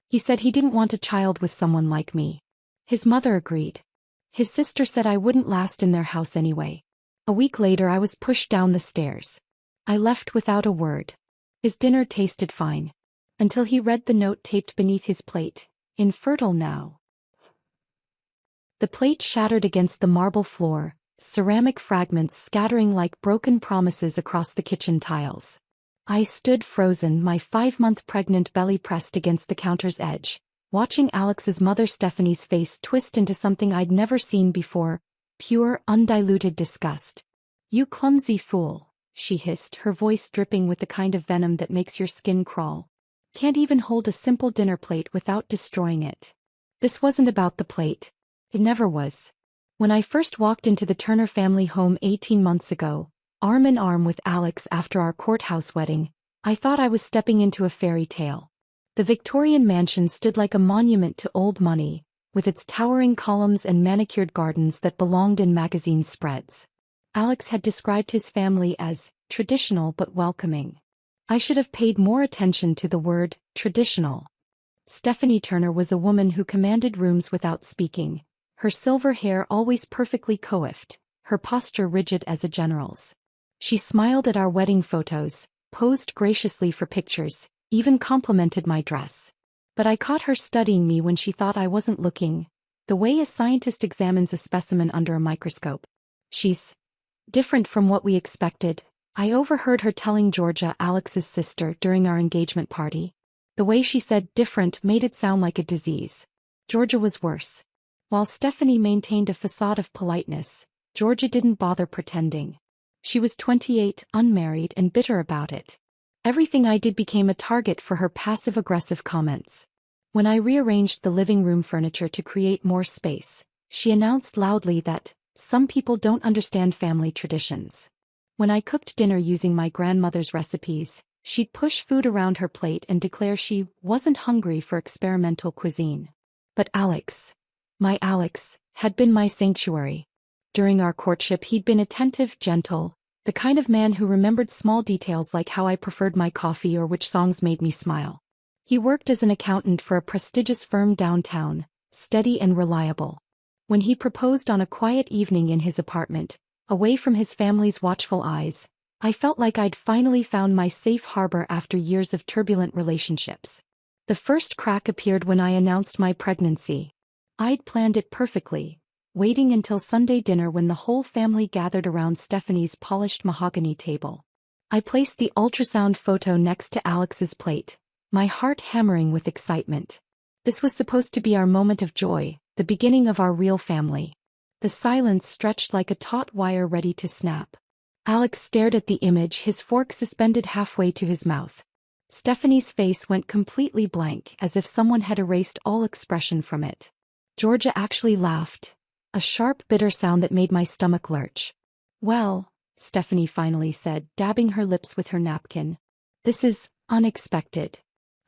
He said he didn't want a child with someone like me. His mother agreed. His sister said I wouldn't last in their house anyway. A week later I was pushed down the stairs. I left without a word. His dinner tasted fine. Until he read the note taped beneath his plate. Infertile now. The plate shattered against the marble floor, ceramic fragments scattering like broken promises across the kitchen tiles. I stood frozen, my 5-month pregnant belly pressed against the counter's edge, watching Alex's mother Stephanie's face twist into something I'd never seen before, pure, undiluted disgust. "You clumsy fool," she hissed, her voice dripping with the kind of venom that makes your skin crawl. "Can't even hold a simple dinner plate without destroying it." This wasn't about the plate. It never was. When I first walked into the Turner family home 18 months ago, arm in arm with Alex after our courthouse wedding, I thought I was stepping into a fairy tale. The Victorian mansion stood like a monument to old money, with its towering columns and manicured gardens that belonged in magazine spreads. Alex had described his family as traditional but welcoming. I should have paid more attention to the word traditional. Stephanie Turner was a woman who commanded rooms without speaking, her silver hair always perfectly coiffed, her posture rigid as a general's. She smiled at our wedding photos, posed graciously for pictures, even complimented my dress. But I caught her studying me when she thought I wasn't looking, the way a scientist examines a specimen under a microscope. "She's different from what we expected," I overheard her telling Georgia, Alex's sister, during our engagement party. The way she said different made it sound like a disease. Georgia was worse. While Stephanie maintained a facade of politeness, Georgia didn't bother pretending. She was 28, unmarried, and bitter about it. Everything I did became a target for her passive-aggressive comments. When I rearranged the living room furniture to create more space, she announced loudly that some people don't understand family traditions. When I cooked dinner using my grandmother's recipes, she'd push food around her plate and declare she wasn't hungry for experimental cuisine. But Alex, my Alex, had been my sanctuary. During our courtship he'd been attentive, gentle, the kind of man who remembered small details like how I preferred my coffee or which songs made me smile. He worked as an accountant for a prestigious firm downtown, steady and reliable. When he proposed on a quiet evening in his apartment, away from his family's watchful eyes, I felt like I'd finally found my safe harbor after years of turbulent relationships. The first crack appeared when I announced my pregnancy. I'd planned it perfectly, waiting until Sunday dinner when the whole family gathered around Stephanie's polished mahogany table. I placed the ultrasound photo next to Alex's plate, my heart hammering with excitement. This was supposed to be our moment of joy, the beginning of our real family. The silence stretched like a taut wire ready to snap. Alex stared at the image, his fork suspended halfway to his mouth. Stephanie's face went completely blank, as if someone had erased all expression from it. Georgia actually laughed, a sharp, bitter sound that made my stomach lurch. "Well," Stephanie finally said, dabbing her lips with her napkin, "this is unexpected.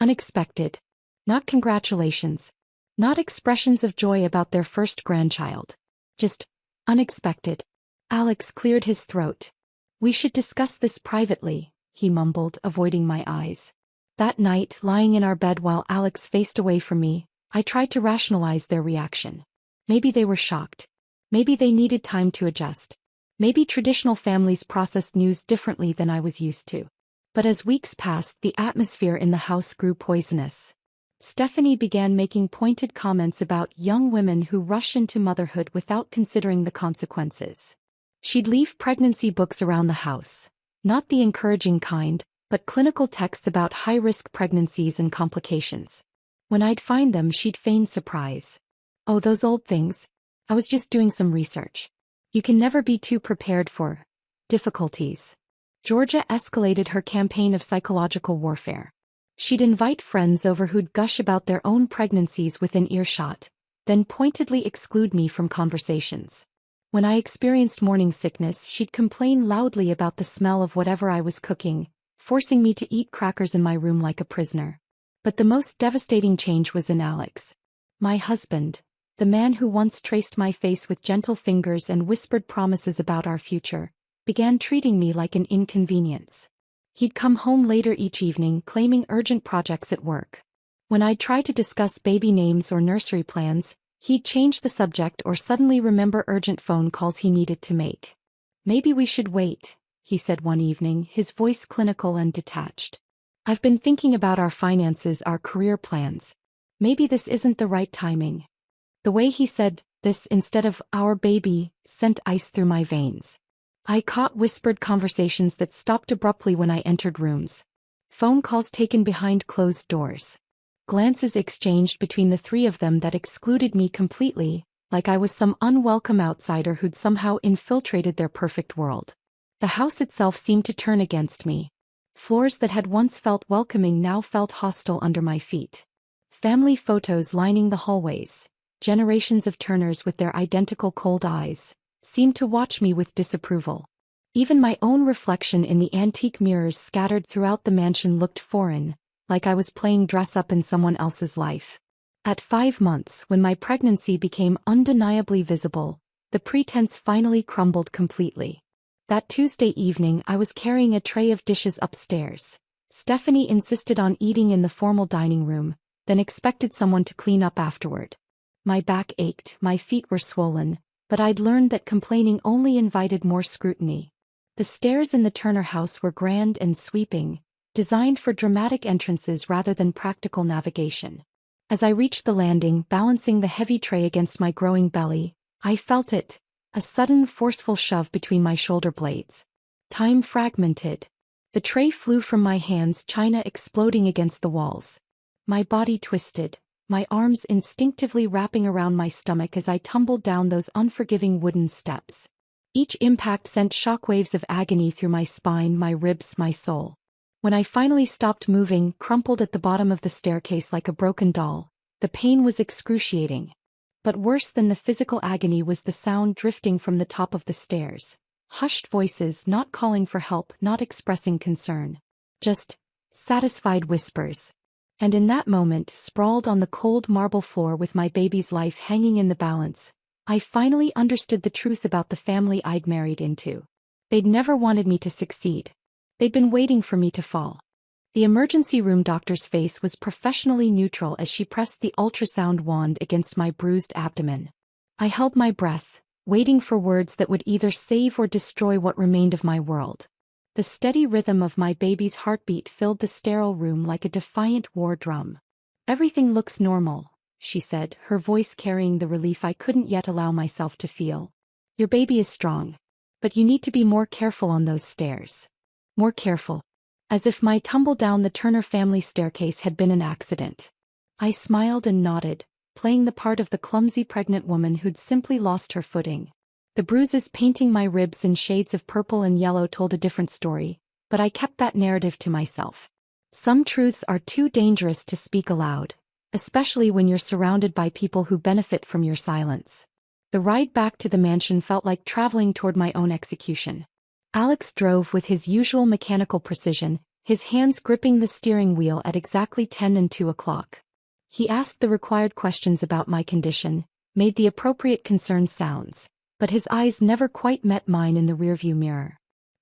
Unexpected. Not congratulations. Not expressions of joy about their first grandchild. Just unexpected." Alex cleared his throat. "We should discuss this privately," he mumbled, avoiding my eyes. That night, lying in our bed while Alex faced away from me, I tried to rationalize their reaction. Maybe they were shocked. Maybe they needed time to adjust. Maybe traditional families processed news differently than I was used to. But as weeks passed, the atmosphere in the house grew poisonous. Stephanie began making pointed comments about young women who rush into motherhood without considering the consequences. She'd leave pregnancy books around the house. Not the encouraging kind, but clinical texts about high-risk pregnancies and complications. When I'd find them, she'd feign surprise. "Oh, those old things. I was just doing some research. You can never be too prepared for difficulties." Georgia escalated her campaign of psychological warfare. She'd invite friends over who'd gush about their own pregnancies within earshot, then pointedly exclude me from conversations. When I experienced morning sickness, she'd complain loudly about the smell of whatever I was cooking, forcing me to eat crackers in my room like a prisoner. But the most devastating change was in Alex. My husband, the man who once traced my face with gentle fingers and whispered promises about our future, began treating me like an inconvenience. He'd come home later each evening claiming urgent projects at work. When I'd try to discuss baby names or nursery plans, he'd change the subject or suddenly remember urgent phone calls he needed to make. "Maybe we should wait," he said one evening, his voice clinical and detached. "I've been thinking about our finances, our career plans. Maybe this isn't the right timing." The way he said this instead of "our baby" sent ice through my veins. I caught whispered conversations that stopped abruptly when I entered rooms. Phone calls taken behind closed doors. Glances exchanged between the three of them that excluded me completely, like I was some unwelcome outsider who'd somehow infiltrated their perfect world. The house itself seemed to turn against me. Floors that had once felt welcoming now felt hostile under my feet. Family photos lining the hallways, generations of Turners with their identical cold eyes, seemed to watch me with disapproval. Even my own reflection in the antique mirrors scattered throughout the mansion looked foreign, like I was playing dress-up in someone else's life. At 5 months, when my pregnancy became undeniably visible, the pretense finally crumbled completely. That Tuesday evening I was carrying a tray of dishes upstairs. Stephanie insisted on eating in the formal dining room, then expected someone to clean up afterward. My back ached, my feet were swollen, but I'd learned that complaining only invited more scrutiny. The stairs in the Turner house were grand and sweeping, designed for dramatic entrances rather than practical navigation. As I reached the landing, balancing the heavy tray against my growing belly, I felt it, a sudden forceful shove between my shoulder blades. Time fragmented. The tray flew from my hands, china exploding against the walls. My body twisted, my arms instinctively wrapping around my stomach as I tumbled down those unforgiving wooden steps. Each impact sent shockwaves of agony through my spine, my ribs, my soul. When I finally stopped moving, crumpled at the bottom of the staircase like a broken doll, the pain was excruciating. But worse than the physical agony was the sound drifting from the top of the stairs. Hushed voices, not calling for help, not expressing concern. Just satisfied whispers. And in that moment, sprawled on the cold marble floor with my baby's life hanging in the balance, I finally understood the truth about the family I'd married into. They'd never wanted me to succeed. They'd been waiting for me to fall. The emergency room doctor's face was professionally neutral as she pressed the ultrasound wand against my bruised abdomen. I held my breath, waiting for words that would either save or destroy what remained of my world. The steady rhythm of my baby's heartbeat filled the sterile room like a defiant war drum. "Everything looks normal," she said, her voice carrying the relief I couldn't yet allow myself to feel. "Your baby is strong. But you need to be more careful on those stairs. More careful." As if my tumble down the Turner family staircase had been an accident. I smiled and nodded, playing the part of the clumsy pregnant woman who'd simply lost her footing. The bruises painting my ribs in shades of purple and yellow told a different story, but I kept that narrative to myself. Some truths are too dangerous to speak aloud, especially when you're surrounded by people who benefit from your silence. The ride back to the mansion felt like traveling toward my own execution. Alex drove with his usual mechanical precision, his hands gripping the steering wheel at exactly 10 and 2 o'clock. He asked the required questions about my condition, made the appropriate concerned sounds, but his eyes never quite met mine in the rearview mirror.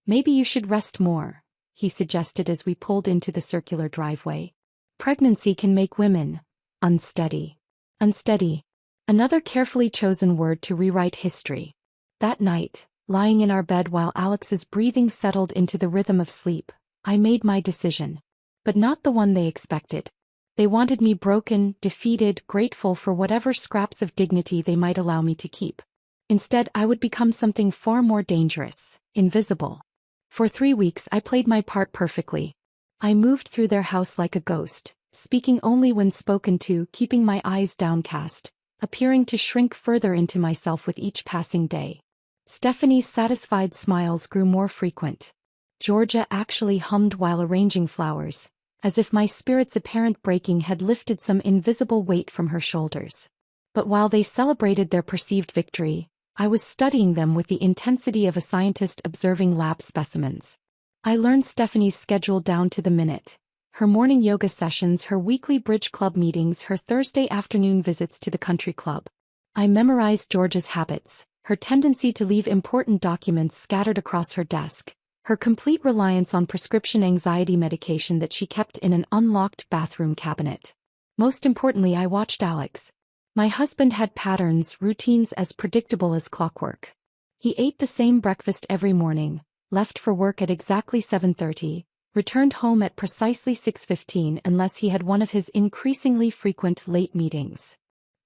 "Maybe you should rest more," he suggested as we pulled into the circular driveway. "Pregnancy can make women unsteady." Unsteady. Another carefully chosen word to rewrite history. That night, lying in our bed while Alex's breathing settled into the rhythm of sleep, I made my decision. But not the one they expected. They wanted me broken, defeated, grateful for whatever scraps of dignity they might allow me to keep. Instead, I would become something far more dangerous, invisible. For 3 weeks I played my part perfectly. I moved through their house like a ghost, speaking only when spoken to, keeping my eyes downcast, appearing to shrink further into myself with each passing day. Stephanie's satisfied smiles grew more frequent. Georgia actually hummed while arranging flowers, as if my spirit's apparent breaking had lifted some invisible weight from her shoulders. But while they celebrated their perceived victory, I was studying them with the intensity of a scientist observing lab specimens. I learned Stephanie's schedule down to the minute. Her morning yoga sessions, her weekly bridge club meetings, her Thursday afternoon visits to the country club. I memorized Georgia's habits, her tendency to leave important documents scattered across her desk, her complete reliance on prescription anxiety medication that she kept in an unlocked bathroom cabinet. Most importantly, I watched Alex. My husband had patterns, routines as predictable as clockwork. He ate the same breakfast every morning, left for work at exactly 7:30, returned home at precisely 6:15 unless he had one of his increasingly frequent late meetings.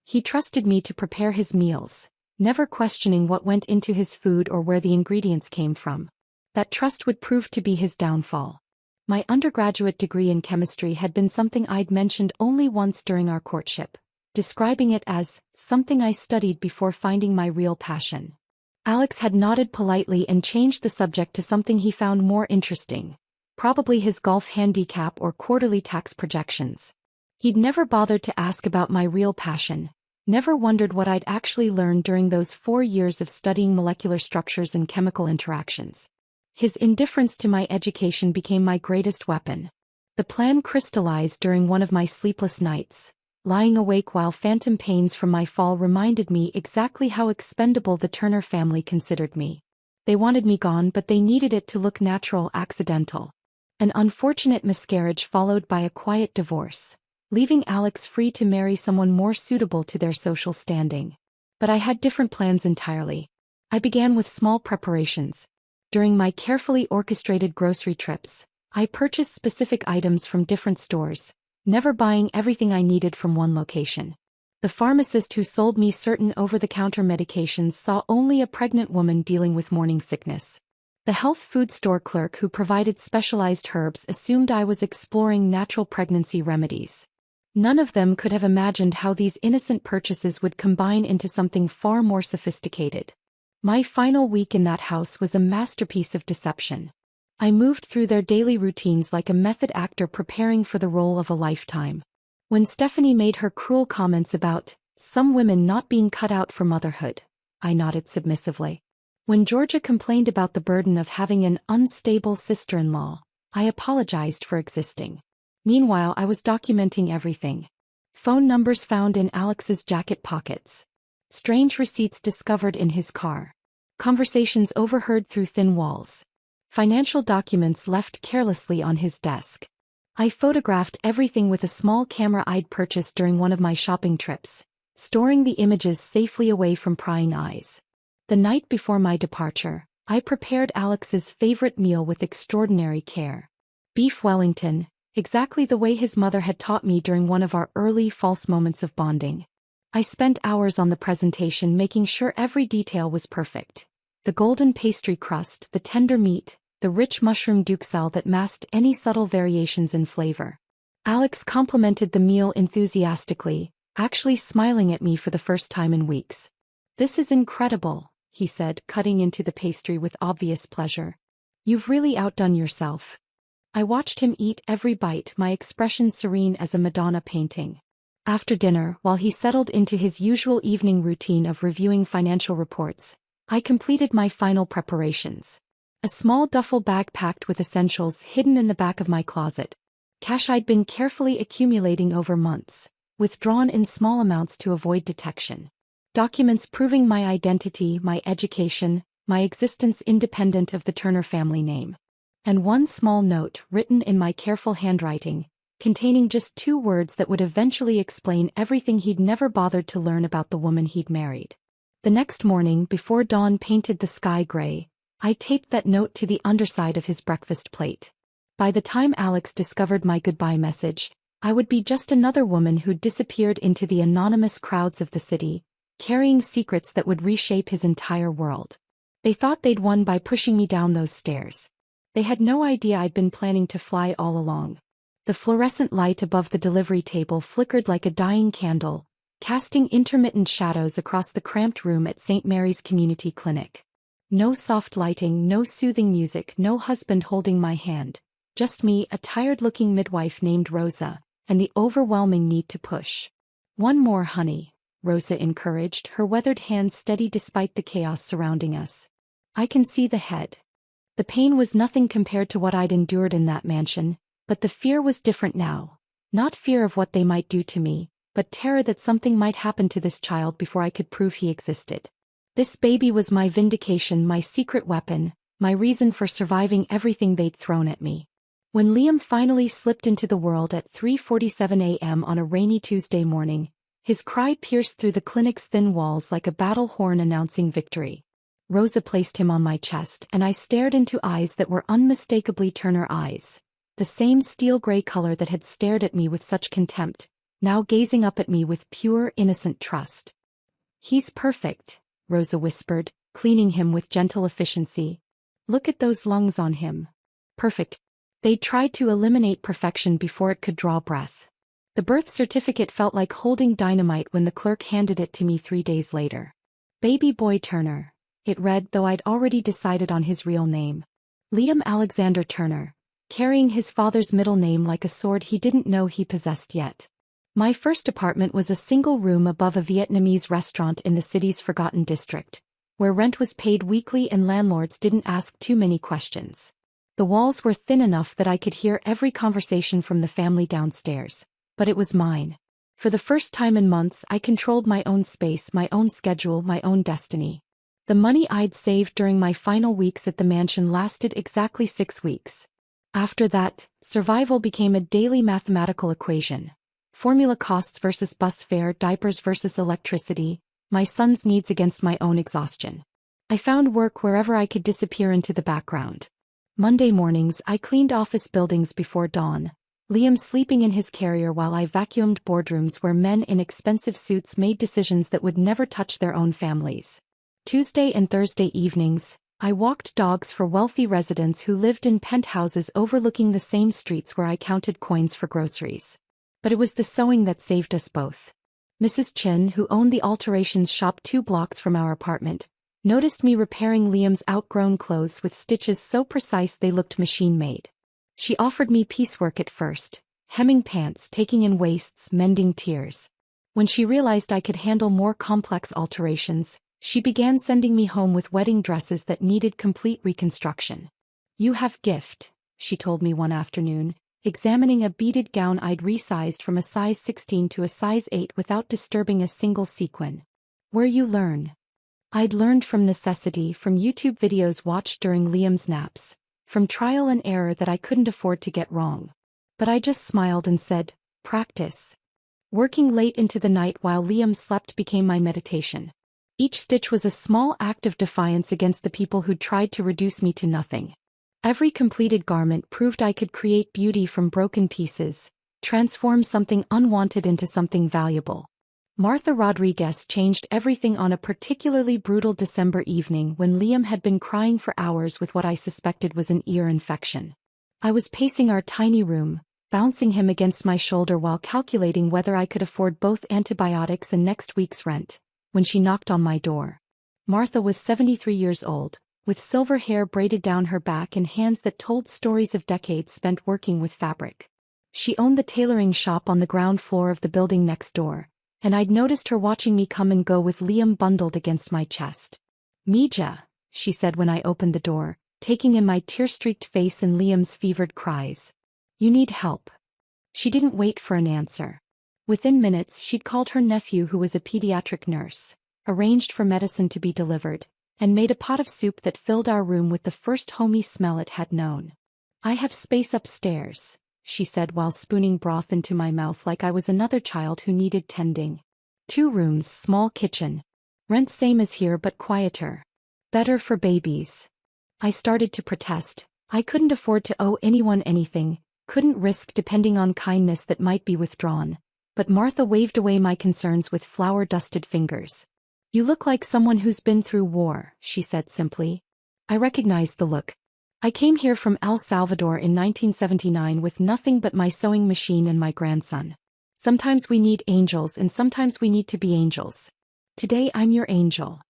He trusted me to prepare his meals, never questioning what went into his food or where the ingredients came from. That trust would prove to be his downfall. My undergraduate degree in chemistry had been something I'd mentioned only once during our courtship, describing it as something I studied before finding my real passion. Alex had nodded politely and changed the subject to something he found more interesting, probably his golf handicap or quarterly tax projections. He'd never bothered to ask about my real passion, never wondered what I'd actually learned during those 4 years of studying molecular structures and chemical interactions. His indifference to my education became my greatest weapon. The plan crystallized during one of my sleepless nights. Lying awake while phantom pains from my fall reminded me exactly how expendable the Turner family considered me. They wanted me gone, but they needed it to look natural, accidental. An unfortunate miscarriage followed by a quiet divorce, leaving Alex free to marry someone more suitable to their social standing. But I had different plans entirely. I began with small preparations. During my carefully orchestrated grocery trips, I purchased specific items from different stores, never buying everything I needed from one location. The pharmacist who sold me certain over-the-counter medications saw only a pregnant woman dealing with morning sickness. The health food store clerk who provided specialized herbs assumed I was exploring natural pregnancy remedies. None of them could have imagined how these innocent purchases would combine into something far more sophisticated. My final week in that house was a masterpiece of deception. I moved through their daily routines like a method actor preparing for the role of a lifetime. When Stephanie made her cruel comments about some women not being cut out for motherhood, I nodded submissively. When Georgia complained about the burden of having an unstable sister-in-law, I apologized for existing. Meanwhile, I was documenting everything. Phone numbers found in Alex's jacket pockets. Strange receipts discovered in his car. Conversations overheard through thin walls. Financial documents left carelessly on his desk. I photographed everything with a small camera I'd purchased during one of my shopping trips, storing the images safely away from prying eyes. The night before my departure, I prepared Alex's favorite meal with extraordinary care. Beef Wellington, exactly the way his mother had taught me during one of our early false moments of bonding. I spent hours on the presentation making sure every detail was perfect. The golden pastry crust, the tender meat, the rich mushroom duxelle that masked any subtle variations in flavor. Alex complimented the meal enthusiastically, actually smiling at me for the first time in weeks. "This is incredible," he said, cutting into the pastry with obvious pleasure. "You've really outdone yourself." I watched him eat every bite, my expression serene as a Madonna painting. After dinner, while he settled into his usual evening routine of reviewing financial reports, I completed my final preparations. A small duffel bag packed with essentials hidden in the back of my closet. Cash I'd been carefully accumulating over months, withdrawn in small amounts to avoid detection. Documents proving my identity, my education, my existence independent of the Turner family name. And one small note written in my careful handwriting, containing just 2 words that would eventually explain everything he'd never bothered to learn about the woman he'd married. The next morning, before dawn painted the sky gray, I taped that note to the underside of his breakfast plate. By the time Alex discovered my goodbye message, I would be just another woman who'd disappeared into the anonymous crowds of the city, carrying secrets that would reshape his entire world. They thought they'd won by pushing me down those stairs. They had no idea I'd been planning to fly all along. The fluorescent light above the delivery table flickered like a dying candle, casting intermittent shadows across the cramped room at St. Mary's Community Clinic. No soft lighting, no soothing music, no husband holding my hand. Just me, a tired-looking midwife named Rosa, and the overwhelming need to push. "One more, honey," Rosa encouraged, her weathered hands steady despite the chaos surrounding us. "I can see the head." The pain was nothing compared to what I'd endured in that mansion, but the fear was different now. Not fear of what they might do to me, but terror that something might happen to this child before I could prove he existed. This baby was my vindication, my secret weapon, my reason for surviving everything they'd thrown at me. When Liam finally slipped into the world at 3:47 a.m. on a rainy Tuesday morning, his cry pierced through the clinic's thin walls like a battle horn announcing victory. Rosa placed him on my chest and I stared into eyes that were unmistakably Turner eyes, the same steel-gray color that had stared at me with such contempt, now gazing up at me with pure, innocent trust. "He's perfect," Rosa whispered, cleaning him with gentle efficiency. "Look at those lungs on him. Perfect." They tried to eliminate perfection before it could draw breath. The birth certificate felt like holding dynamite when the clerk handed it to me 3 days later. "Baby boy Turner," it read, though I'd already decided on his real name. Liam Alexander Turner, carrying his father's middle name like a sword he didn't know he possessed yet. My first apartment was a single room above a Vietnamese restaurant in the city's forgotten district, where rent was paid weekly and landlords didn't ask too many questions. The walls were thin enough that I could hear every conversation from the family downstairs, but it was mine. For the first time in months I controlled my own space, my own schedule, my own destiny. The money I'd saved during my final weeks at the mansion lasted exactly 6 weeks. After that, survival became a daily mathematical equation. Formula: costs versus bus fare, diapers versus electricity, my son's needs against my own exhaustion. I found work wherever I could disappear into the background. Monday mornings I cleaned office buildings before dawn, Liam sleeping in his carrier while I vacuumed boardrooms where men in expensive suits made decisions that would never touch their own families. Tuesday and Thursday evenings, I walked dogs for wealthy residents who lived in penthouses overlooking the same streets where I counted coins for groceries. But it was the sewing that saved us both. Mrs. Chin, who owned the alterations shop 2 blocks from our apartment, noticed me repairing Liam's outgrown clothes with stitches so precise they looked machine-made. She offered me piecework at first, hemming pants, taking in waists, mending tiers. When she realized I could handle more complex alterations, she began sending me home with wedding dresses that needed complete reconstruction. "You have gift," she told me one afternoon, examining a beaded gown I'd resized from a size 16 to a size 8 without disturbing a single sequin. "Where you learn?" I'd learned from necessity, from YouTube videos watched during Liam's naps, from trial and error that I couldn't afford to get wrong. But I just smiled and said, "Practice." Working late into the night while Liam slept became my meditation. Each stitch was a small act of defiance against the people who'd tried to reduce me to nothing. Every completed garment proved I could create beauty from broken pieces, transform something unwanted into something valuable. Martha Rodriguez changed everything on a particularly brutal December evening when Liam had been crying for hours with what I suspected was an ear infection. I was pacing our tiny room, bouncing him against my shoulder while calculating whether I could afford both antibiotics and next week's rent, when she knocked on my door. Martha was 73 years old, with silver hair braided down her back and hands that told stories of decades spent working with fabric. She owned the tailoring shop on the ground floor of the building next door, and I'd noticed her watching me come and go with Liam bundled against my chest. "Mija," she said when I opened the door, taking in my tear-streaked face and Liam's fevered cries. "You need help." She didn't wait for an answer. Within minutes she'd called her nephew, who was a pediatric nurse, arranged for medicine to be delivered, and made a pot of soup that filled our room with the first homey smell it had known. "I have space upstairs," she said while spooning broth into my mouth like I was another child who needed tending. 2 rooms, small kitchen. Rent same as here but quieter. Better for babies. I started to protest. I couldn't afford to owe anyone anything, couldn't risk depending on kindness that might be withdrawn. But Martha waved away my concerns with flour-dusted fingers. "You look like someone who's been through war," she said simply. I recognized the look. I came here from El Salvador in 1979 with nothing but my sewing machine and my grandson. Sometimes we need angels and sometimes we need to be angels. Today I'm your angel.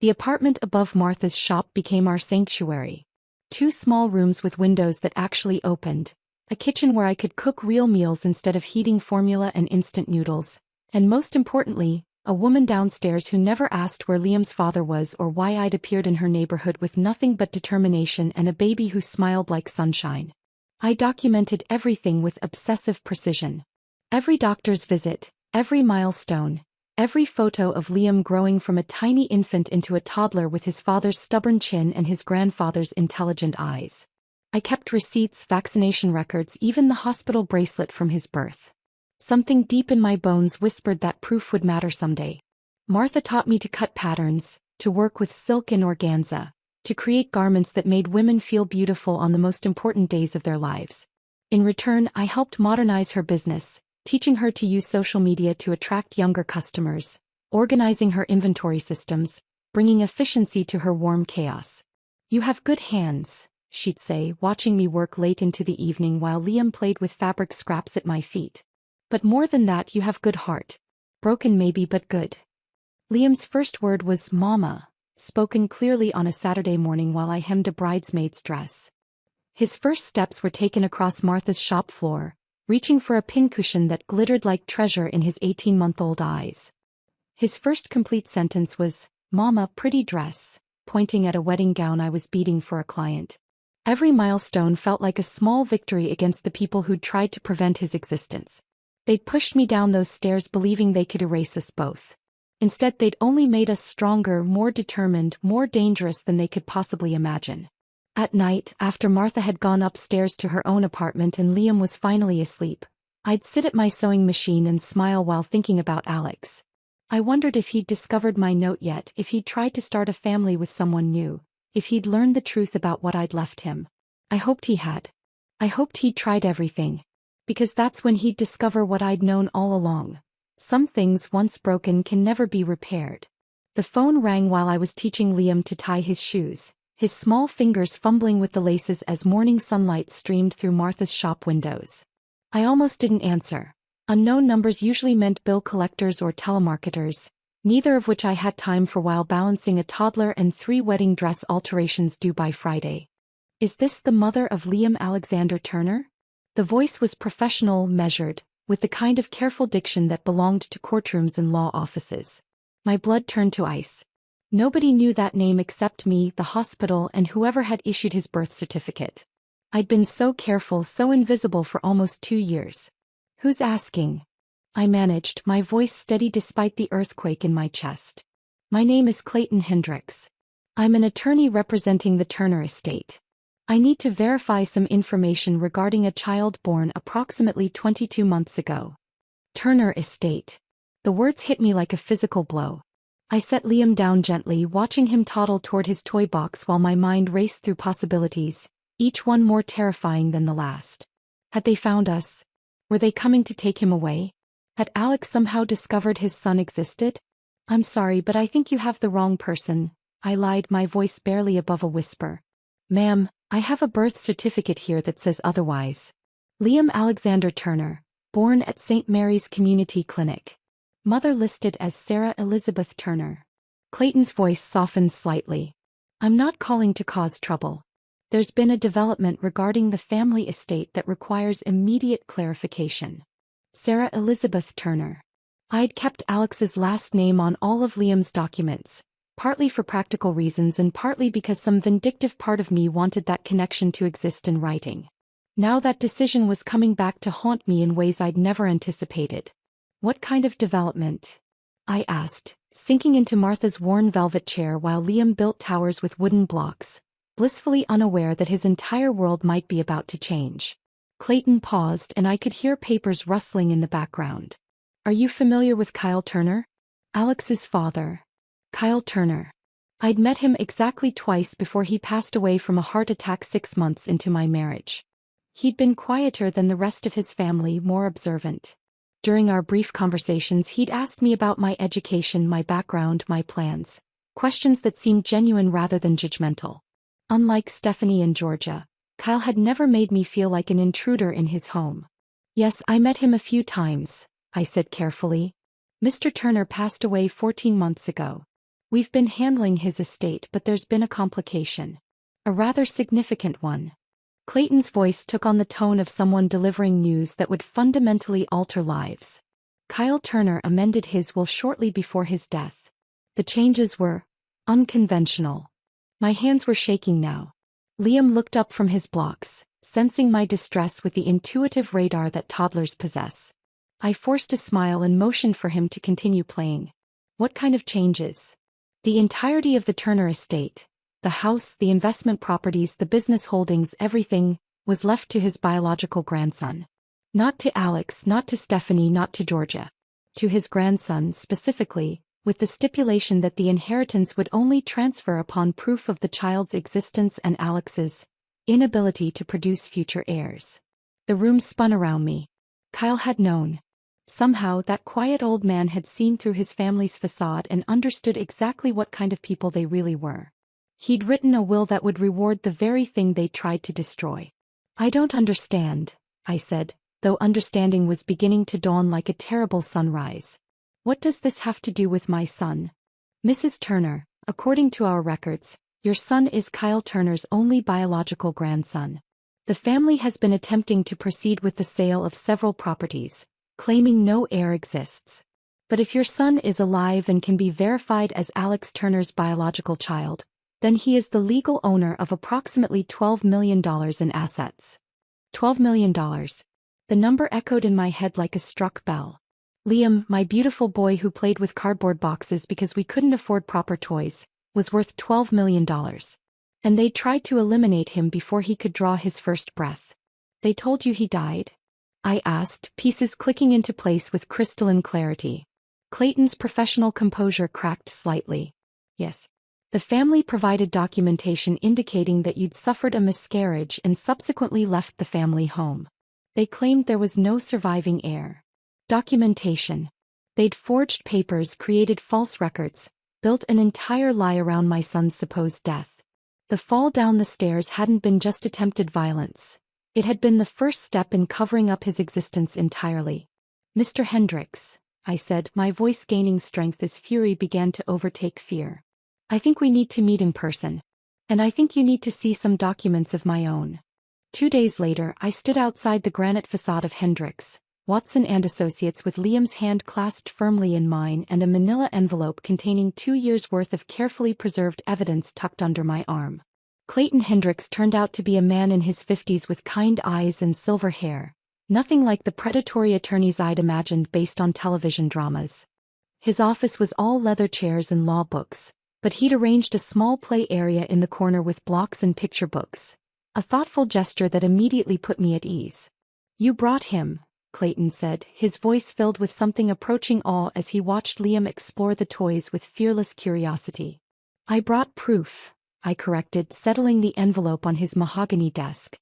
The apartment above Martha's shop became our sanctuary. 2 small rooms with windows that actually opened, a kitchen where I could cook real meals instead of heating formula and instant noodles, and most importantly, a woman downstairs who never asked where Liam's father was or why I'd appeared in her neighborhood with nothing but determination and a baby who smiled like sunshine. I documented everything with obsessive precision. Every doctor's visit, every milestone, every photo of Liam growing from a tiny infant into a toddler with his father's stubborn chin and his grandfather's intelligent eyes. I kept receipts, vaccination records, even the hospital bracelet from his birth. Something deep in my bones whispered that proof would matter someday. Martha taught me to cut patterns, to work with silk and organza, to create garments that made women feel beautiful on the most important days of their lives. In return, I helped modernize her business, teaching her to use social media to attract younger customers, organizing her inventory systems, bringing efficiency to her warm chaos. "You have good hands," she'd say, watching me work late into the evening while Liam played with fabric scraps at my feet. "But more than that, you have good heart. Broken maybe, but good." Liam's first word was "Mama," spoken clearly on a Saturday morning while I hemmed a bridesmaid's dress. His first steps were taken across Martha's shop floor, reaching for a pincushion that glittered like treasure in his 18-month-old eyes. His first complete sentence was, "Mama, pretty dress," pointing at a wedding gown I was beading for a client. Every milestone felt like a small victory against the people who'd tried to prevent his existence. They'd pushed me down those stairs believing they could erase us both. Instead, they'd only made us stronger, more determined, more dangerous than they could possibly imagine. At night, after Martha had gone upstairs to her own apartment and Liam was finally asleep, I'd sit at my sewing machine and smile while thinking about Alex. I wondered if he'd discovered my note yet, if he'd tried to start a family with someone new, if he'd learned the truth about what I'd left him. I hoped he had. I hoped he'd tried everything. Because that's when he'd discover what I'd known all along. Some things once broken can never be repaired. The phone rang while I was teaching Liam to tie his shoes, his small fingers fumbling with the laces as morning sunlight streamed through Martha's shop windows. I almost didn't answer. Unknown numbers usually meant bill collectors or telemarketers, neither of which I had time for while balancing a toddler and 3 wedding dress alterations due by Friday. "Is this the mother of Liam Alexander Turner?" The voice was professional, measured, with the kind of careful diction that belonged to courtrooms and law offices. My blood turned to ice. Nobody knew that name except me, the hospital, and whoever had issued his birth certificate. I'd been so careful, so invisible for almost 2 years. "Who's asking?" I managed, my voice steady despite the earthquake in my chest. "My name is Clayton Hendricks. I'm an attorney representing the Turner estate. I need to verify some information regarding a child born approximately 22 months ago." Turner estate. The words hit me like a physical blow. I set Liam down gently, watching him toddle toward his toy box while my mind raced through possibilities, each one more terrifying than the last. Had they found us? Were they coming to take him away? Had Alex somehow discovered his son existed? "I'm sorry, but I think you have the wrong person," I lied, my voice barely above a whisper. "Ma'am, I have a birth certificate here that says otherwise. Liam Alexander Turner, born at St. Mary's Community Clinic. Mother listed as Sarah Elizabeth Turner." Clayton's voice softened slightly. "I'm not calling to cause trouble. There's been a development regarding the family estate that requires immediate clarification. Sarah Elizabeth Turner." I'd kept Alex's last name on all of Liam's documents, partly for practical reasons and partly because some vindictive part of me wanted that connection to exist in writing. Now that decision was coming back to haunt me in ways I'd never anticipated. "What kind of development?" I asked, sinking into Martha's worn velvet chair while Liam built towers with wooden blocks, blissfully unaware that his entire world might be about to change. Clayton paused and I could hear papers rustling in the background. "Are you familiar with Kyle Turner? Alex's father." Kyle Turner. I'd met him exactly twice before he passed away from a heart attack 6 months into my marriage. He'd been quieter than the rest of his family, more observant. During our brief conversations, he'd asked me about my education, my background, my plans, questions that seemed genuine rather than judgmental. Unlike Stephanie and Georgia, Kyle had never made me feel like an intruder in his home. "Yes, I met him a few times," I said carefully. "Mr. Turner passed away 14 months ago. We've been handling his estate, but there's been a complication. A rather significant one." Clayton's voice took on the tone of someone delivering news that would fundamentally alter lives. Kyle Turner amended his will shortly before his death. The changes were unconventional. My hands were shaking now. Liam looked up from his blocks, sensing my distress with the intuitive radar that toddlers possess. I forced a smile and motioned for him to continue playing. "What kind of changes?" "The entirety of the Turner estate, The house, the investment properties, the business holdings, everything was left to his biological grandson. Not to Alex, not to Stephanie, not to Georgia. To his grandson specifically, with the stipulation that the inheritance would only transfer upon proof of the child's existence and Alex's inability to produce future heirs. The room spun around me. Kyle had known. Somehow that quiet old man had seen through his family's facade and understood exactly what kind of people they really were. He'd written a will that would reward the very thing they tried to destroy. "I don't understand," I said, though understanding was beginning to dawn like a terrible sunrise. "What does this have to do with my son?" "Mrs. Turner, according to our records, your son is Kyle Turner's only biological grandson. The family has been attempting to proceed with the sale of several properties, claiming no heir exists. But if your son is alive and can be verified as Alex Turner's biological child, then he is the legal owner of approximately $12 million in assets." $12 million. The number echoed in my head like a struck bell. Liam, my beautiful boy who played with cardboard boxes because we couldn't afford proper toys, was worth $12 million. And they tried to eliminate him before he could draw his first breath. "They told you he died?" I asked, pieces clicking into place with crystalline clarity. Clayton's professional composure cracked slightly. "Yes. The family provided documentation indicating that you'd suffered a miscarriage and subsequently left the family home. They claimed there was no surviving heir." Documentation. They'd forged papers, created false records, built an entire lie around my son's supposed death. The fall down the stairs hadn't been just attempted violence. It had been the first step in covering up his existence entirely. "Mr. Hendricks," I said, my voice gaining strength as fury began to overtake fear. "I think we need to meet in person. And I think you need to see some documents of my own." 2 days later, I stood outside the granite facade of Hendricks, Watson and Associates with Liam's hand clasped firmly in mine and a manila envelope containing 2 years' worth of carefully preserved evidence tucked under my arm. Clayton Hendricks turned out to be a man in his 50s with kind eyes and silver hair, nothing like the predatory attorneys I'd imagined based on television dramas. His office was all leather chairs and law books, but he'd arranged a small play area in the corner with blocks and picture books, a thoughtful gesture that immediately put me at ease. "You brought him," Clayton said, his voice filled with something approaching awe as he watched Liam explore the toys with fearless curiosity. "I brought proof," I corrected, settling the envelope on his mahogany desk.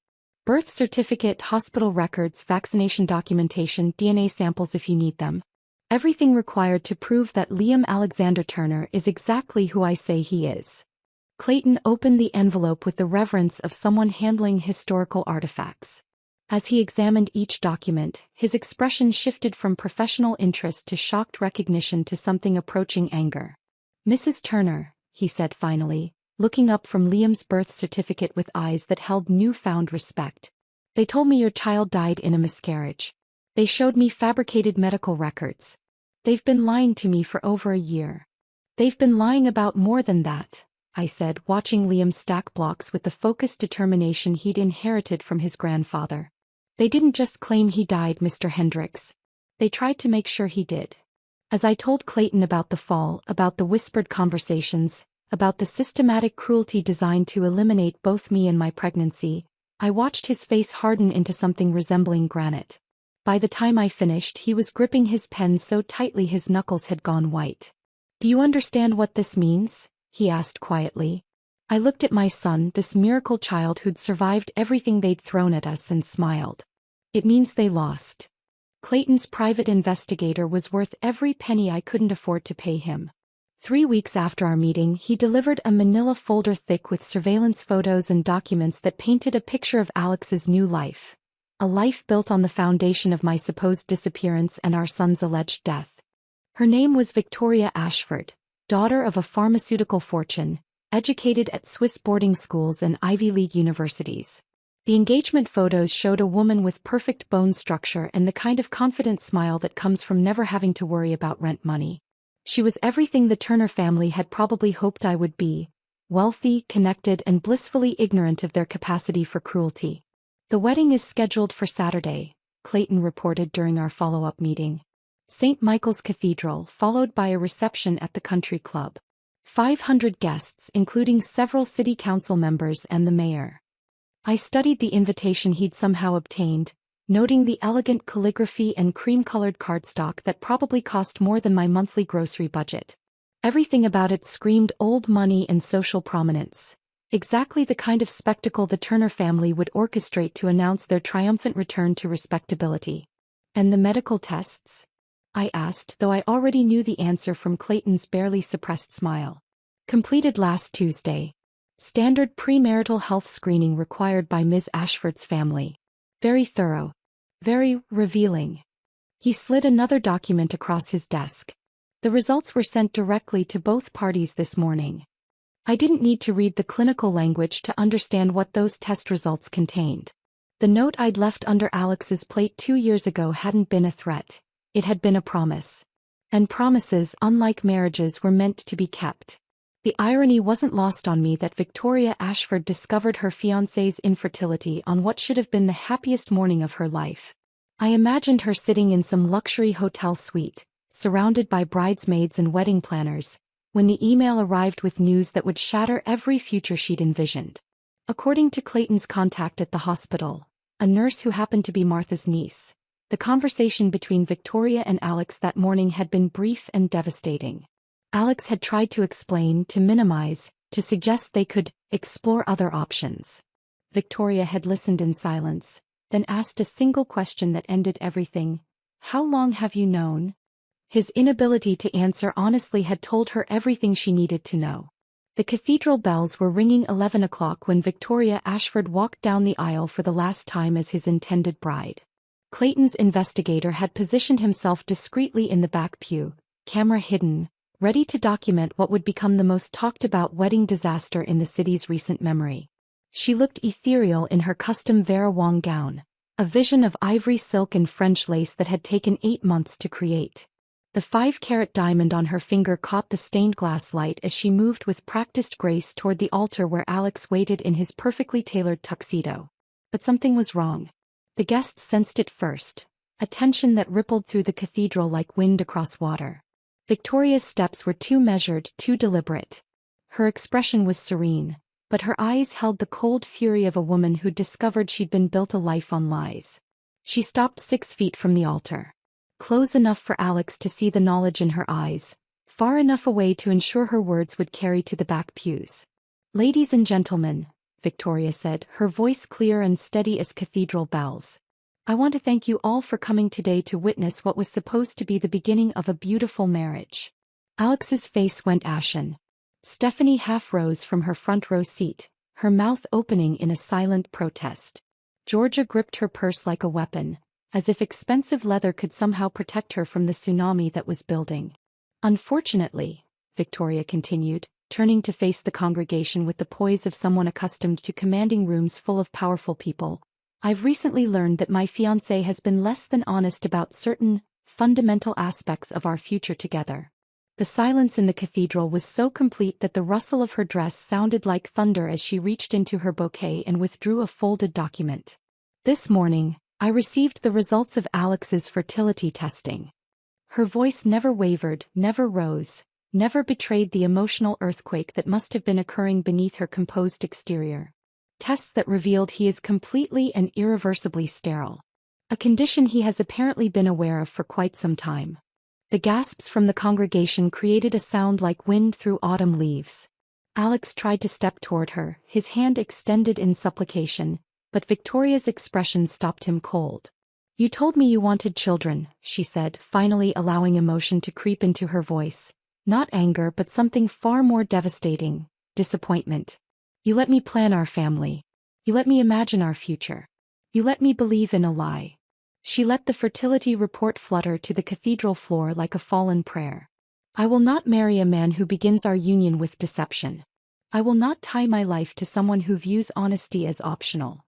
"Birth certificate, hospital records, vaccination documentation, DNA samples if you need them. Everything required to prove that Liam Alexander Turner is exactly who I say he is." Clayton opened the envelope with the reverence of someone handling historical artifacts. As he examined each document, his expression shifted from professional interest to shocked recognition to something approaching anger. "Mrs. Turner," he said finally, looking up from Liam's birth certificate with eyes that held newfound respect. "They told me your child died in a miscarriage. They showed me fabricated medical records. They've been lying to me for over a year. They've been lying about more than that," I said, watching Liam stack blocks with the focused determination he'd inherited from his grandfather. "They didn't just claim he died, Mr. Hendricks. They tried to make sure he did." As I told Clayton about the fall, about the whispered conversations, about the systematic cruelty designed to eliminate both me and my pregnancy, I watched his face harden into something resembling granite. By the time I finished, he was gripping his pen so tightly his knuckles had gone white. "Do you understand what this means?" he asked quietly. I looked at my son, this miracle child who'd survived everything they'd thrown at us, and smiled. "It means they lost. Clayton's private investigator was worth every penny I couldn't afford to pay him." 3 weeks after our meeting, he delivered a manila folder thick with surveillance photos and documents that painted a picture of Alex's new life. A life built on the foundation of my supposed disappearance and our son's alleged death. Her name was Victoria Ashford, daughter of a pharmaceutical fortune, educated at Swiss boarding schools and Ivy League universities. The engagement photos showed a woman with perfect bone structure and the kind of confident smile that comes from never having to worry about rent money. She was everything the Turner family had probably hoped I would be: wealthy, connected, and blissfully ignorant of their capacity for cruelty. "The wedding is scheduled for Saturday," Clayton reported during our follow-up meeting. "St. Michael's Cathedral, followed by a reception at the country club. 500 guests, including several city council members and the mayor. I studied the invitation he'd somehow obtained, noting the elegant calligraphy and cream-colored cardstock that probably cost more than my monthly grocery budget. Everything about it screamed old money and social prominence. Exactly the kind of spectacle the Turner family would orchestrate to announce their triumphant return to respectability. And the medical tests? I asked, though I already knew the answer from Clayton's barely suppressed smile. Completed last Tuesday. Standard premarital health screening required by Ms. Ashford's family. Very thorough. Very revealing. He slid another document across his desk. The results were sent directly to both parties this morning. I didn't need to read the clinical language to understand what those test results contained. The note I'd left under Alex's plate 2 years ago hadn't been a threat. It had been a promise. And promises, unlike marriages, were meant to be kept. The irony wasn't lost on me that Victoria Ashford discovered her fiancé's infertility on what should have been the happiest morning of her life. I imagined her sitting in some luxury hotel suite, surrounded by bridesmaids and wedding planners, when the email arrived with news that would shatter every future she'd envisioned. According to Clayton's contact at the hospital, a nurse who happened to be Martha's niece, the conversation between Victoria and Alex that morning had been brief and devastating. Alex had tried to explain, to minimize, to suggest they could explore other options. Victoria had listened in silence, then asked a single question that ended everything. How long have you known? His inability to answer honestly had told her everything she needed to know. The cathedral bells were ringing 11 o'clock when Victoria Ashford walked down the aisle for the last time as his intended bride. Clayton's investigator had positioned himself discreetly in the back pew, camera hidden, ready to document what would become the most talked-about wedding disaster in the city's recent memory. She looked ethereal in her custom Vera Wang gown, a vision of ivory silk and French lace that had taken 8 months to create. The 5-carat diamond on her finger caught the stained glass light as she moved with practiced grace toward the altar where Alex waited in his perfectly tailored tuxedo. But something was wrong. The guests sensed it first, a tension that rippled through the cathedral like wind across water. Victoria's steps were too measured, too deliberate. Her expression was serene, but her eyes held the cold fury of a woman who'd discovered she'd been built a life on lies. She stopped 6 feet from the altar. Close enough for Alex to see the knowledge in her eyes, far enough away to ensure her words would carry to the back pews. "Ladies and gentlemen," Victoria said, her voice clear and steady as cathedral bells. "I want to thank you all for coming today to witness what was supposed to be the beginning of a beautiful marriage." Alex's face went ashen. Stephanie half rose from her front row seat, her mouth opening in a silent protest. Georgia gripped her purse like a weapon, as if expensive leather could somehow protect her from the tsunami that was building. "Unfortunately," Victoria continued, turning to face the congregation with the poise of someone accustomed to commanding rooms full of powerful people, "I've recently learned that my fiancé has been less than honest about certain fundamental aspects of our future together." The silence in the cathedral was so complete that the rustle of her dress sounded like thunder as she reached into her bouquet and withdrew a folded document. "This morning, I received the results of Alex's fertility testing." Her voice never wavered, never rose, never betrayed the emotional earthquake that must have been occurring beneath her composed exterior. "Tests that revealed he is completely and irreversibly sterile. A condition he has apparently been aware of for quite some time." The gasps from the congregation created a sound like wind through autumn leaves. Alex tried to step toward her, his hand extended in supplication, but Victoria's expression stopped him cold. "You told me you wanted children," she said, finally allowing emotion to creep into her voice. Not anger, but something far more devastating: disappointment. "You let me plan our family. You let me imagine our future. You let me believe in a lie." She let the fertility report flutter to the cathedral floor like a fallen prayer. "I will not marry a man who begins our union with deception. I will not tie my life to someone who views honesty as optional."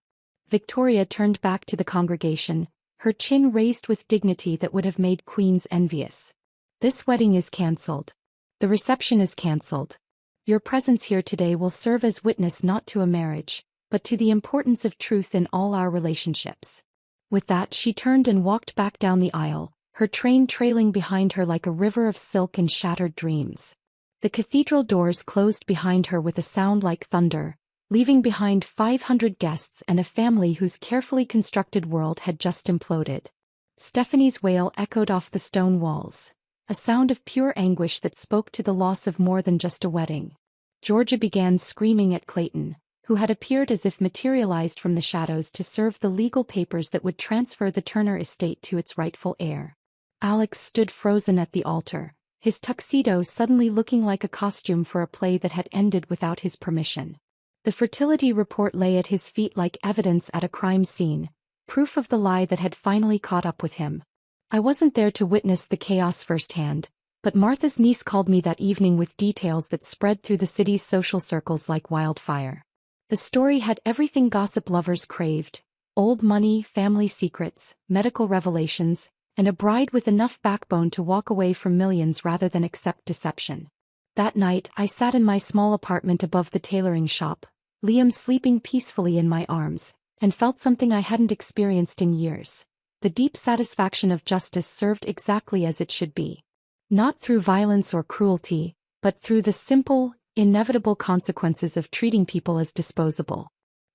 Victoria turned back to the congregation, her chin raised with dignity that would have made queens envious. "This wedding is cancelled. The reception is cancelled. Your presence here today will serve as witness not to a marriage, but to the importance of truth in all our relationships." With that, she turned and walked back down the aisle, her train trailing behind her like a river of silk and shattered dreams. The cathedral doors closed behind her with a sound like thunder, leaving behind 500 guests and a family whose carefully constructed world had just imploded. Stephanie's wail echoed off the stone walls, a sound of pure anguish that spoke to the loss of more than just a wedding. Georgia began screaming at Clayton, who had appeared as if materialized from the shadows to serve the legal papers that would transfer the Turner estate to its rightful heir. Alex stood frozen at the altar, his tuxedo suddenly looking like a costume for a play that had ended without his permission. The fertility report lay at his feet like evidence at a crime scene, proof of the lie that had finally caught up with him. I wasn't there to witness the chaos firsthand, but Martha's niece called me that evening with details that spread through the city's social circles like wildfire. The story had everything gossip lovers craved: old money, family secrets, medical revelations, and a bride with enough backbone to walk away from millions rather than accept deception. That night I sat in my small apartment above the tailoring shop, Liam sleeping peacefully in my arms, and felt something I hadn't experienced in years: the deep satisfaction of justice served exactly as it should be. Not through violence or cruelty, but through the simple, inevitable consequences of treating people as disposable.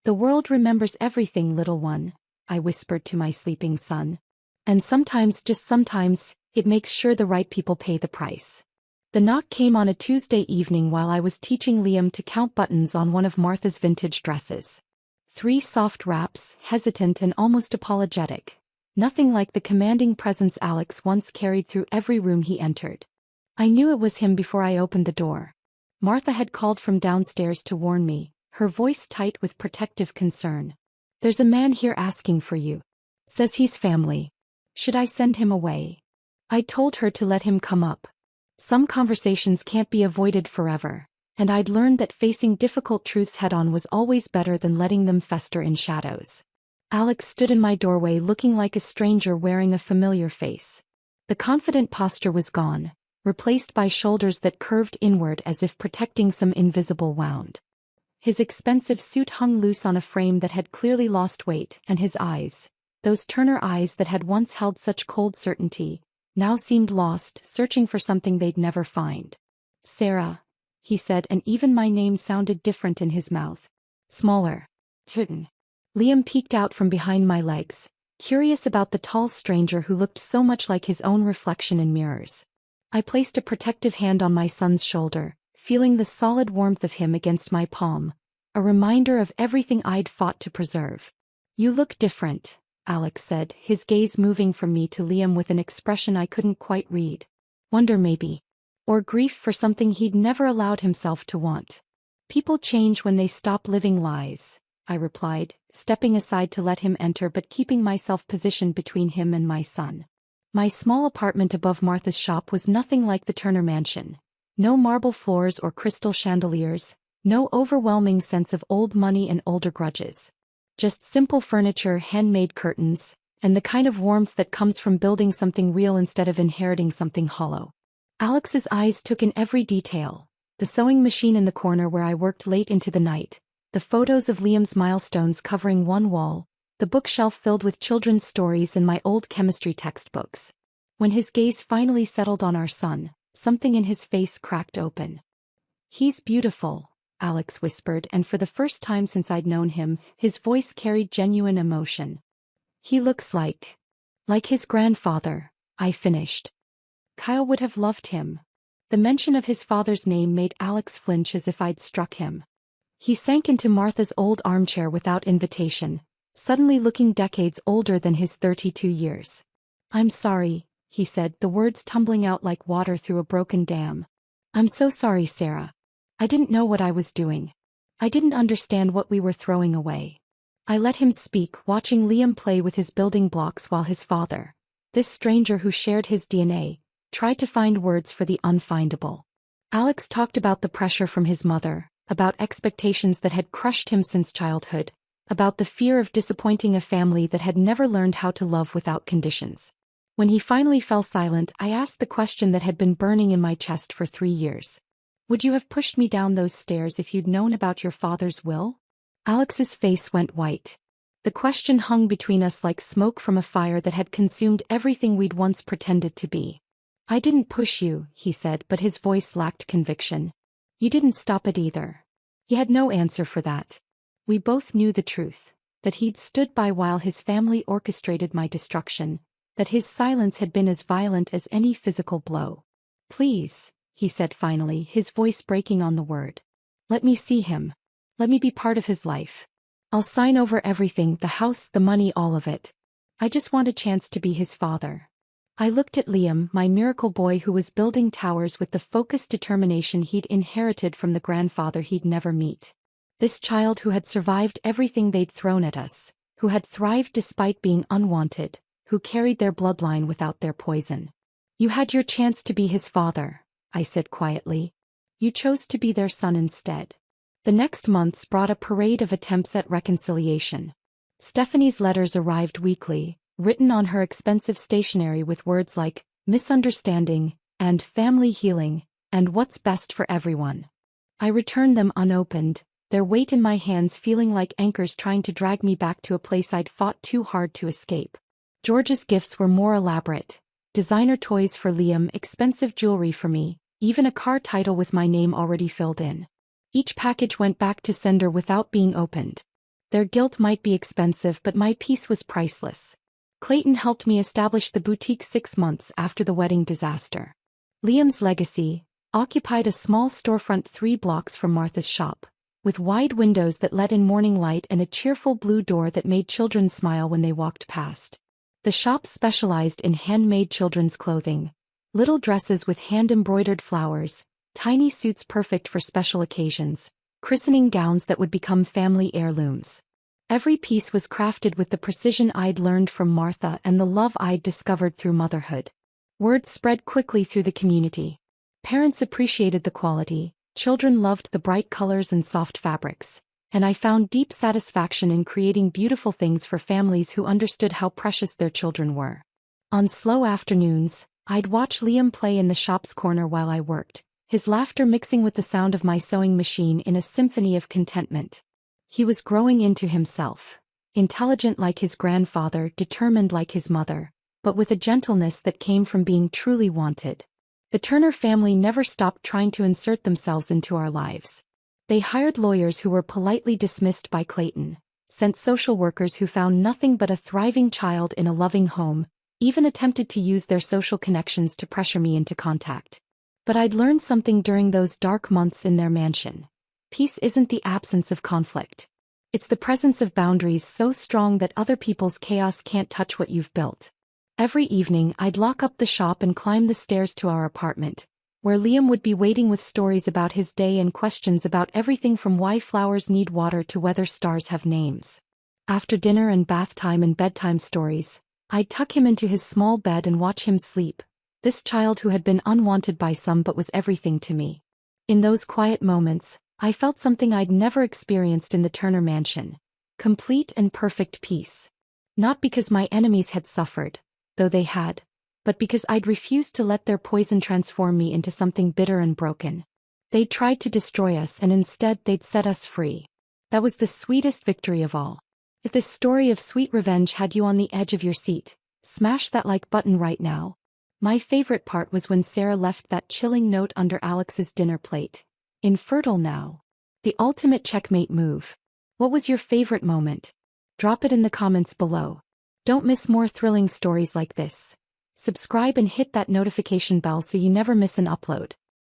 "The world remembers everything, little one," I whispered to my sleeping son. "And sometimes, just sometimes, it makes sure the right people pay the price." The knock came on a Tuesday evening while I was teaching Liam to count buttons on one of Martha's vintage dresses. 3 soft raps, hesitant and almost apologetic. Nothing like the commanding presence Alex once carried through every room he entered. I knew it was him before I opened the door. Martha had called from downstairs to warn me, her voice tight with protective concern. "There's a man here asking for you. Says he's family. Should I send him away?" I told her to let him come up. Some conversations can't be avoided forever, and I'd learned that facing difficult truths head-on was always better than letting them fester in shadows. Alex stood in my doorway looking like a stranger wearing a familiar face. The confident posture was gone, replaced by shoulders that curved inward as if protecting some invisible wound. His expensive suit hung loose on a frame that had clearly lost weight, and his eyes, those Turner eyes that had once held such cold certainty, now seemed lost, searching for something they'd never find. "Sarah," he said, and even my name sounded different in his mouth. Smaller. Kitten. Liam peeked out from behind my legs, curious about the tall stranger who looked so much like his own reflection in mirrors. I placed a protective hand on my son's shoulder, feeling the solid warmth of him against my palm, a reminder of everything I'd fought to preserve. "You look different," Alex said, his gaze moving from me to Liam with an expression I couldn't quite read. Wonder maybe. Or grief for something he'd never allowed himself to want. "People change when they stop living lies," I replied, stepping aside to let him enter but keeping myself positioned between him and my son. My small apartment above Martha's shop was nothing like the Turner mansion. No marble floors or crystal chandeliers, no overwhelming sense of old money and older grudges. Just simple furniture, handmade curtains, and the kind of warmth that comes from building something real instead of inheriting something hollow. Alex's eyes took in every detail: the sewing machine in the corner where I worked late into the night, the photos of Liam's milestones covering one wall, the bookshelf filled with children's stories and my old chemistry textbooks. When his gaze finally settled on our son, something in his face cracked open. "He's beautiful," Alex whispered, and for the first time since I'd known him, his voice carried genuine emotion. "He looks like his grandfather," I finished. "Kyle would have loved him." The mention of his father's name made Alex flinch as if I'd struck him. He sank into Martha's old armchair without invitation, suddenly looking decades older than his 32 years. "I'm sorry," he said, the words tumbling out like water through a broken dam. "I'm so sorry, Sarah. I didn't know what I was doing. I didn't understand what we were throwing away." I let him speak, watching Liam play with his building blocks while his father, this stranger who shared his DNA, tried to find words for the unfindable. Alex talked about the pressure from his mother, about expectations that had crushed him since childhood, about the fear of disappointing a family that had never learned how to love without conditions. When he finally fell silent, I asked the question that had been burning in my chest for 3 years. "Would you have pushed me down those stairs if you'd known about your father's will?" Alex's face went white. The question hung between us like smoke from a fire that had consumed everything we'd once pretended to be. I didn't push you, he said, but his voice lacked conviction. You didn't stop it either. He had no answer for that. We both knew the truth, that he'd stood by while his family orchestrated my destruction, that his silence had been as violent as any physical blow. Please, he said finally, his voice breaking on the word. Let me see him. Let me be part of his life. I'll sign over everything, the house, the money, all of it. I just want a chance to be his father. I looked at Liam, my miracle boy who was building towers with the focused determination he'd inherited from the grandfather he'd never meet. This child who had survived everything they'd thrown at us, who had thrived despite being unwanted, who carried their bloodline without their poison. You had your chance to be his father, I said quietly. You chose to be their son instead. The next months brought a parade of attempts at reconciliation. Stephanie's letters arrived weekly, written on her expensive stationery with words like misunderstanding, and family healing, and what's best for everyone. I returned them unopened, their weight in my hands feeling like anchors trying to drag me back to a place I'd fought too hard to escape. George's gifts were more elaborate. Designer toys for Liam, expensive jewelry for me, even a car title with my name already filled in. Each package went back to sender without being opened. Their guilt might be expensive, but my peace was priceless. Clayton helped me establish the boutique 6 months after the wedding disaster. Liam's legacy occupied a small storefront 3 blocks from Martha's shop, with wide windows that let in morning light and a cheerful blue door that made children smile when they walked past. The shop specialized in handmade children's clothing, little dresses with hand-embroidered flowers, tiny suits perfect for special occasions, christening gowns that would become family heirlooms. Every piece was crafted with the precision I'd learned from Martha and the love I'd discovered through motherhood. Word spread quickly through the community. Parents appreciated the quality, children loved the bright colors and soft fabrics, and I found deep satisfaction in creating beautiful things for families who understood how precious their children were. On slow afternoons, I'd watch Liam play in the shop's corner while I worked, his laughter mixing with the sound of my sewing machine in a symphony of contentment. He was growing into himself, intelligent like his grandfather, determined like his mother, but with a gentleness that came from being truly wanted. The Turner family never stopped trying to insert themselves into our lives. They hired lawyers who were politely dismissed by Clayton, sent social workers who found nothing but a thriving child in a loving home, even attempted to use their social connections to pressure me into contact. But I'd learned something during those dark months in their mansion. Peace isn't the absence of conflict. It's the presence of boundaries so strong that other people's chaos can't touch what you've built. Every evening I'd lock up the shop and climb the stairs to our apartment, where Liam would be waiting with stories about his day and questions about everything from why flowers need water to whether stars have names. After dinner and bath time and bedtime stories, I'd tuck him into his small bed and watch him sleep, this child who had been unwanted by some but was everything to me. In those quiet moments, I felt something I'd never experienced in the Turner mansion. Complete and perfect peace. Not because my enemies had suffered, though they had, but because I'd refused to let their poison transform me into something bitter and broken. They'd tried to destroy us and instead they'd set us free. That was the sweetest victory of all. If this story of sweet revenge had you on the edge of your seat, smash that like button right now. My favorite part was when Sarah left that chilling note under Alex's dinner plate. Infertile now. The ultimate checkmate move. What was your favorite moment? Drop it in the comments below. Don't miss more thrilling stories like this. Subscribe and hit that notification bell so you never miss an upload.